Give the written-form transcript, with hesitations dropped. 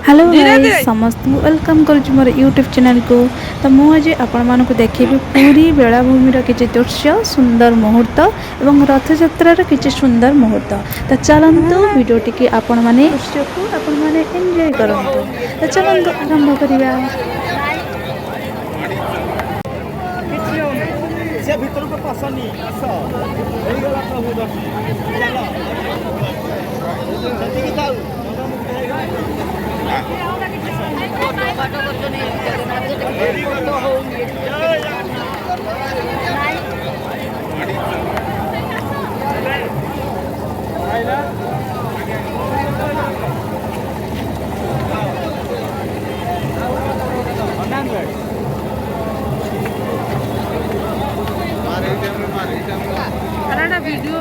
Hello guys समस्त welcome करुच्ची मोर YouTube channel को। तो मुझे आपण मानक देखेबी पूरी बेलाभूमि किसी दृश्य सुंदर मुहूर्त एवं रथ यात्रार किसी सुंदर मुहूर्त। तो चलतु वीडियो टी आपण माने दृश्य को आपण माने एंजॉय करंतु। तो चलतु आरंभ करिया। से भीतर को पसंद आस गला प्रभु दर्शन वीडियो